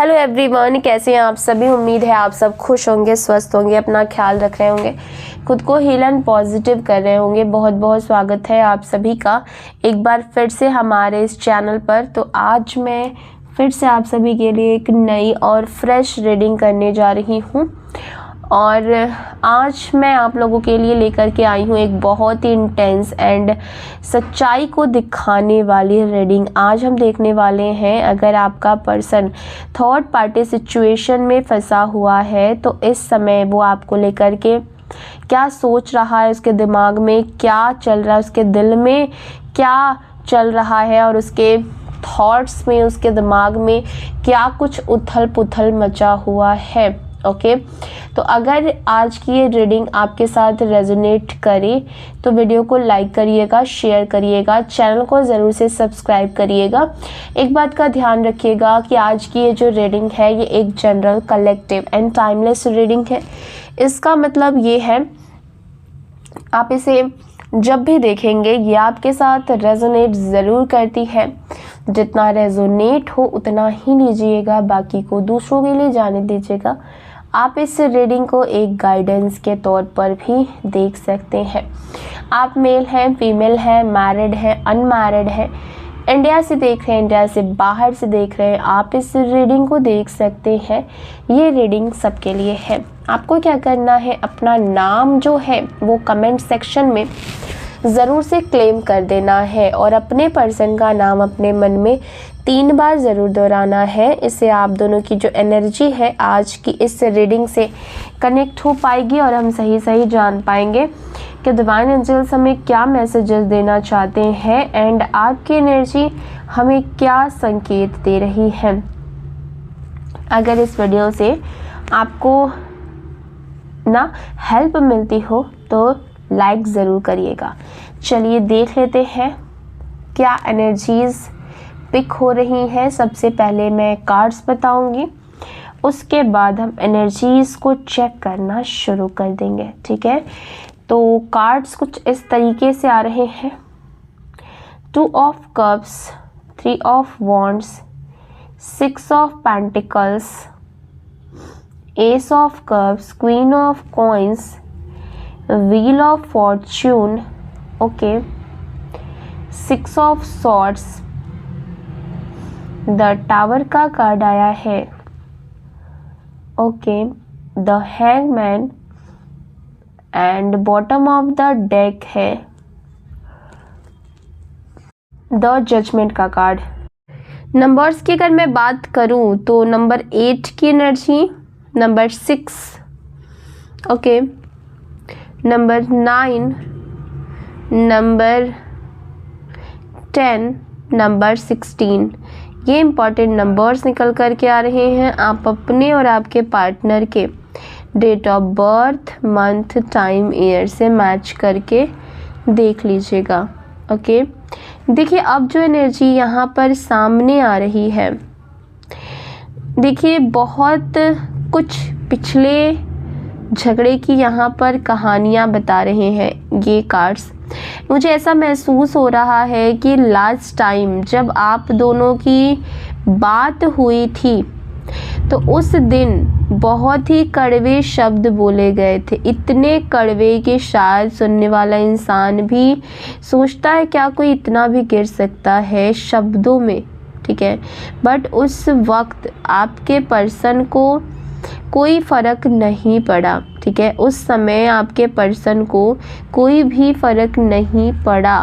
Hello everyone, कैसे हैं आप सभी। उम्मीद है आप सब खुश होंगे, स्वस्थ होंगे, अपना ख्याल रख रहे होंगे, खुद को हील एंड पॉजिटिव कर रहे होंगे। बहुत बहुत स्वागत है आप सभी का एक बार फिर से हमारे इस चैनल पर। तो आज मैं फिर से आप सभी के लिए एक नई और फ्रेश रीडिंग करने जा रही हूँ और आज मैं आप लोगों के लिए लेकर के आई हूँ एक बहुत ही इंटेंस एंड सच्चाई को दिखाने वाली रीडिंग। आज हम देखने वाले हैं, अगर आपका पर्सन थर्ड पार्टी सिचुएशन में फंसा हुआ है तो इस समय वो आपको लेकर के क्या सोच रहा है, उसके दिमाग में क्या चल रहा है, उसके दिल में क्या चल रहा है और उसके थॉट्स में, उसके दिमाग में क्या कुछ उथल पुथल मचा हुआ है। ओके तो अगर आज की ये रीडिंग आपके साथ रेजोनेट करे तो वीडियो को लाइक करिएगा, शेयर करिएगा, चैनल को ज़रूर से सब्सक्राइब करिएगा। एक बात का ध्यान रखिएगा कि आज की ये जो रीडिंग है ये एक general, collective and timeless reading है। इसका मतलब ये है, आप इसे जब भी देखेंगे ये आपके साथ रेजोनेट ज़रूर करती है। जितना रेजोनेट हो उतना ही लीजिएगा, बाकी को दूसरों के लिए जाने दीजिएगा। आप इस रीडिंग को एक गाइडेंस के तौर पर भी देख सकते हैं। आप मेल हैं, फीमेल हैं, मैरिड हैं, अनमैरिड हैं, इंडिया से देख रहे हैं, इंडिया से बाहर से देख रहे हैं, आप इस रीडिंग को देख सकते हैं। ये रीडिंग सबके लिए है। आपको क्या करना है, अपना नाम जो है वो कमेंट सेक्शन में ज़रूर से क्लेम कर देना है और अपने पर्सन का नाम अपने मन में 3 बार ज़रूर दोहराना है। इससे आप दोनों की जो एनर्जी है आज की इस रीडिंग से कनेक्ट हो पाएगी और हम सही जान पाएंगे कि डिवाइन एंजल्स हमें क्या मैसेजेस देना चाहते हैं एंड आपकी एनर्जी हमें क्या संकेत दे रही है। अगर इस वीडियो से आपको ना हेल्प मिलती हो तो लाइक ज़रूर करिएगा। चलिए देख लेते हैं क्या एनर्जीज़ पिक हो रही हैं। सबसे पहले मैं कार्ड्स बताऊंगी, उसके बाद हम एनर्जीज़ को चेक करना शुरू कर देंगे। ठीक है, तो कार्ड्स कुछ इस तरीके से आ रहे हैं। 2 of cups, 3 of wands, 6 of pentacles, S of cups, queen of coins, wheel of Fortune, okay, 6 of swords, the tower का कार्ड आया है, okay, the hangman and bottom of the deck है द जजमेंट का card. Numbers की अगर मैं बात करूं तो नंबर 8 की energy, number 6, okay, number 9, number 10, number 16, ये इम्पॉर्टेंट नंबर्स निकल कर के आ रहे हैं। आप अपने और आपके पार्टनर के date of birth, month, time, year से मैच करके देख लीजिएगा। ओके देखिए, अब जो एनर्जी यहाँ पर सामने आ रही है, देखिए बहुत कुछ पिछले झगड़े की यहाँ पर कहानियाँ बता रहे हैं ये कार्ड्स। मुझे ऐसा महसूस हो रहा है कि लास्ट टाइम जब आप दोनों की बात हुई थी तो उस दिन बहुत ही कड़वे शब्द बोले गए थे, इतने कड़वे कि शायद सुनने वाला इंसान भी सोचता है क्या कोई इतना भी गिर सकता है शब्दों में। ठीक है, बट उस वक्त आपके पर्सन को कोई फ़र्क नहीं पड़ा। ठीक है, उस समय आपके पर्सन को कोई भी फ़र्क नहीं पड़ा।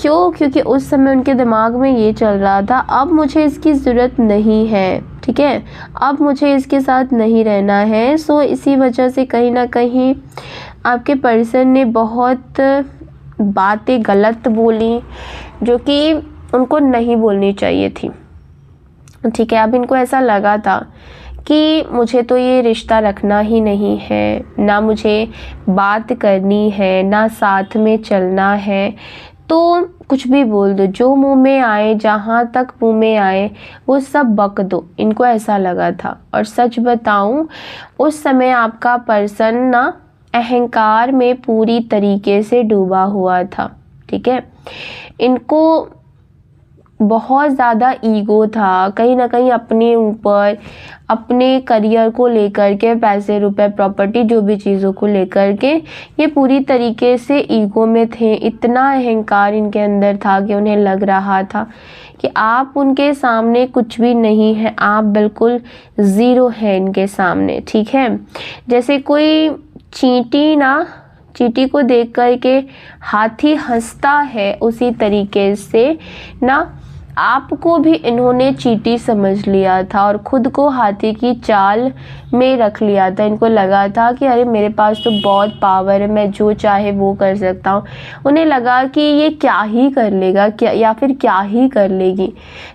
क्यों? क्योंकि उस समय उनके दिमाग में ये चल रहा था, अब मुझे इसकी ज़रूरत नहीं है। ठीक है, अब मुझे इसके साथ नहीं रहना है। सो इसी वजह से कहीं ना कहीं आपके पर्सन ने बहुत बातें गलत बोली जो कि उनको नहीं बोलनी चाहिए थी। ठीक है, अब इनको ऐसा लगा था कि मुझे तो ये रिश्ता रखना ही नहीं है, ना मुझे बात करनी है, ना साथ में चलना है, तो कुछ भी बोल दो, जो मुंह में आए, जहाँ तक मुंह में आए वो सब बक दो, इनको ऐसा लगा था। और सच बताऊं, उस समय आपका पर्सन ना अहंकार में पूरी तरीके से डूबा हुआ था। ठीक है, इनको बहुत ज़्यादा ईगो था, कहीं ना कहीं अपने ऊपर, अपने करियर को लेकर के, पैसे रुपए प्रॉपर्टी जो भी चीज़ों को लेकर के ये पूरी तरीके से ईगो में थे। इतना अहंकार इनके अंदर था कि उन्हें लग रहा था कि आप उनके सामने कुछ भी नहीं है, आप बिल्कुल ज़ीरो है इनके सामने। ठीक है, जैसे कोई चींटी को देख कर के हाथी हंसता है, उसी तरीके से ना आपको भी इन्होंने चींटी समझ लिया था और खुद को हाथी की चाल में रख लिया था। इनको लगा था कि अरे मेरे पास तो बहुत पावर है, मैं जो चाहे वो कर सकता हूँ। उन्हें लगा कि ये क्या ही कर लेगा, क्या या फिर क्या ही कर लेगी,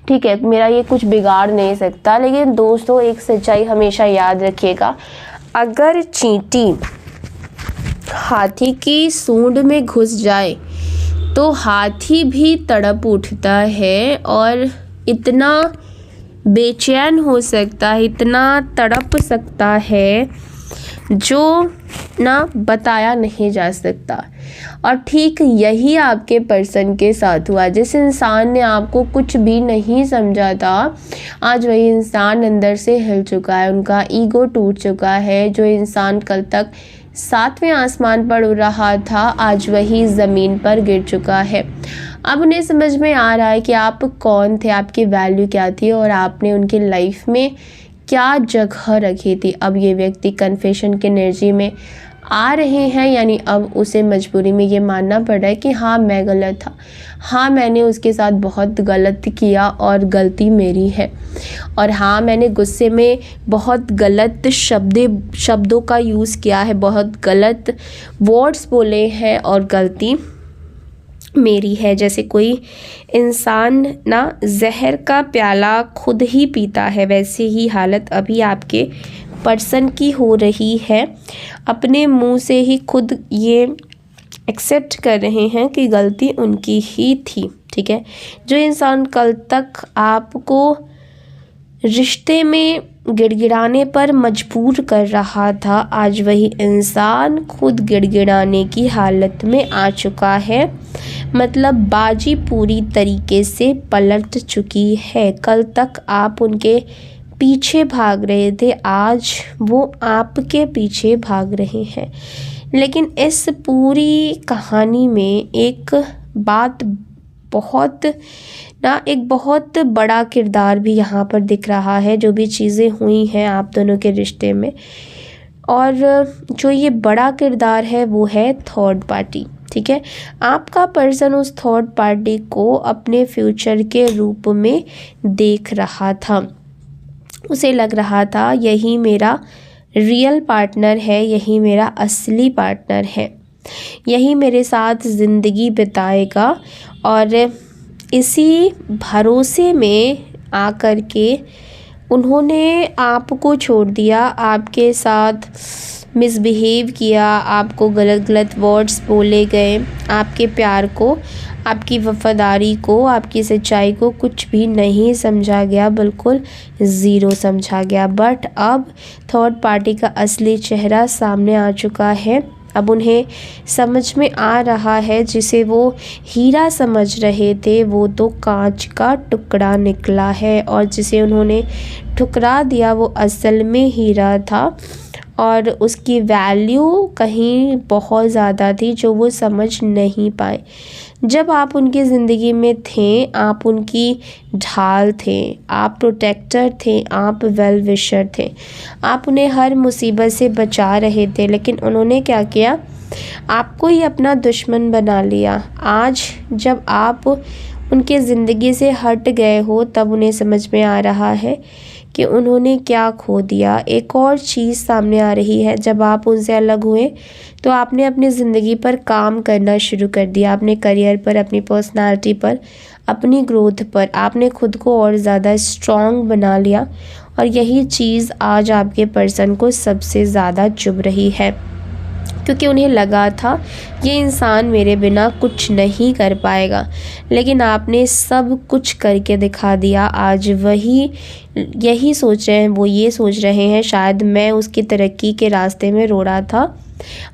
ठीक है, मेरा ये कुछ बिगाड़ नहीं सकता। लेकिन दोस्तों, एक सच्चाई हमेशा याद रखिएगा, अगर चींटी हाथी की सूंड में घुस जाए तो हाथी भी तड़प उठता है और इतना बेचैन हो सकता है, इतना तड़प सकता है जो ना बताया नहीं जा सकता। और ठीक यही आपके पर्सन के साथ हुआ। जिस इंसान ने आपको कुछ भी नहीं समझा था, आज वही इंसान अंदर से हिल चुका है, उनका ईगो टूट चुका है। जो इंसान कल तक 7वें आसमान पर उड़ रहा था, आज वही ज़मीन पर गिर चुका है। अब उन्हें समझ में आ रहा है कि आप कौन थे, आपकी वैल्यू क्या थी और आपने उनकी लाइफ में क्या जगह रखी थी। अब ये व्यक्ति कन्फेशन की एनर्जी में आ रहे हैं, यानी अब उसे मजबूरी में ये मानना पड़ रहा है कि हाँ मैं गलत था, हाँ मैंने उसके साथ बहुत गलत किया और गलती मेरी है, और हाँ मैंने गुस्से में बहुत गलत शब्दों का यूज़ किया है, बहुत गलत वर्ड्स बोले हैं और गलती मेरी है। जैसे कोई इंसान ना जहर का प्याला खुद ही पीता है, वैसे ही हालत अभी आपके पर्सन की हो रही है। अपने मुंह से ही खुद ये एक्सेप्ट कर रहे हैं कि गलती उनकी ही थी। ठीक है, जो इंसान कल तक आपको रिश्ते में गिड़गिड़ाने पर मजबूर कर रहा था, आज वही इंसान खुद गिड़गिड़ाने की हालत में आ चुका है। मतलब बाजी पूरी तरीके से पलट चुकी है। कल तक आप उनके पीछे भाग रहे थे, आज वो आपके पीछे भाग रहे हैं। लेकिन इस पूरी कहानी में एक बात एक बहुत बड़ा किरदार भी यहाँ पर दिख रहा है। जो भी चीज़ें हुई हैं आप दोनों के रिश्ते में, और जो ये बड़ा किरदार है वो है थर्ड पार्टी। ठीक है, आपका पर्सन उस थर्ड पार्टी को अपने फ्यूचर के रूप में देख रहा था। उसे लग रहा था यही मेरा रियल पार्टनर है, यही मेरा असली पार्टनर है, यही मेरे साथ ज़िंदगी बिताएगा। और इसी भरोसे में आकर के उन्होंने आपको छोड़ दिया, आपके साथ मिसबिहेव किया, आपको गलत गलत वर्ड्स बोले गए, आपके प्यार को, आपकी वफ़ादारी को, आपकी सच्चाई को कुछ भी नहीं समझा गया, बिल्कुल ज़ीरो समझा गया। बट अब थर्ड पार्टी का असली चेहरा सामने आ चुका है। अब उन्हें समझ में आ रहा है, जिसे वो हीरा समझ रहे थे वो तो कांच का टुकड़ा निकला है, और जिसे उन्होंने ठुकरा दिया वो असल में हीरा था और उसकी वैल्यू कहीं बहुत ज़्यादा थी जो वो समझ नहीं पाए। जब आप उनकी ज़िंदगी में थे, आप उनकी ढाल थे, आप प्रोटेक्टर थे, आप वेल विशर थे, आप उन्हें हर मुसीबत से बचा रहे थे। लेकिन उन्होंने क्या किया, आपको ही अपना दुश्मन बना लिया। आज जब आप उनके ज़िंदगी से हट गए हो, तब उन्हें समझ में आ रहा है कि उन्होंने क्या खो दिया। एक और चीज़ सामने आ रही है, जब आप उनसे अलग हुए तो आपने अपनी ज़िंदगी पर काम करना शुरू कर दिया, अपने करियर पर, अपनी पर्सनालिटी पर, अपनी ग्रोथ पर। आपने खुद को और ज़्यादा स्ट्रॉन्ग बना लिया, और यही चीज़ आज आपके पर्सन को सबसे ज़्यादा चुभ रही है, क्योंकि उन्हें लगा था ये इंसान मेरे बिना कुछ नहीं कर पाएगा, लेकिन आपने सब कुछ करके दिखा दिया। आज वही यही सोच रहे हैं, वो ये सोच रहे हैं शायद मैं उसकी तरक्की के रास्ते में रोड़ा था।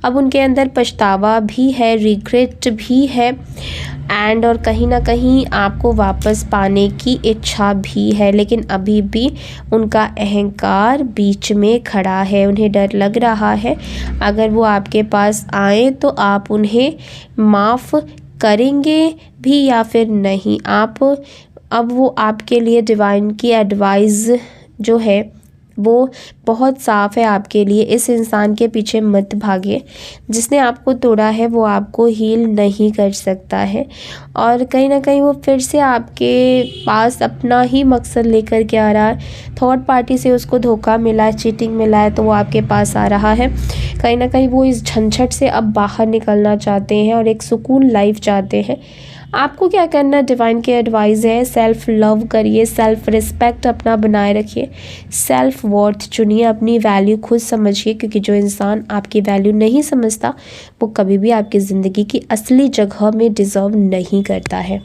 अब उनके अंदर पछतावा भी है, रिग्रेट भी है और कहीं ना कहीं आपको वापस पाने की इच्छा भी है, लेकिन अभी भी उनका अहंकार बीच में खड़ा है। उन्हें डर लग रहा है अगर वो आपके पास आए तो आप उन्हें माफ़ करेंगे भी या फिर नहीं। अब वो आपके लिए डिवाइन की एडवाइस जो है वो बहुत साफ़ है आपके लिए। इस इंसान के पीछे मत भागिए। जिसने आपको तोड़ा है वो आपको हील नहीं कर सकता है, और कहीं ना कहीं वो फिर से आपके पास अपना ही मकसद लेकर के आ रहा है। थर्ड पार्टी से उसको धोखा मिला है, चीटिंग मिला है, तो वो आपके पास आ रहा है। कहीं ना कहीं वो इस झंझट से अब बाहर निकलना चाहते हैं और एक सुकून लाइफ चाहते हैं। आपको क्या करना, डिवाइन की एडवाइस है, सेल्फ लव करिए, सेल्फ रिस्पेक्ट अपना बनाए रखिए, सेल्फ वर्थ चुनिए, अपनी वैल्यू खुद समझिए, क्योंकि जो इंसान आपकी वैल्यू नहीं समझता वो कभी भी आपकी ज़िंदगी की असली जगह में डिज़र्व नहीं करता है।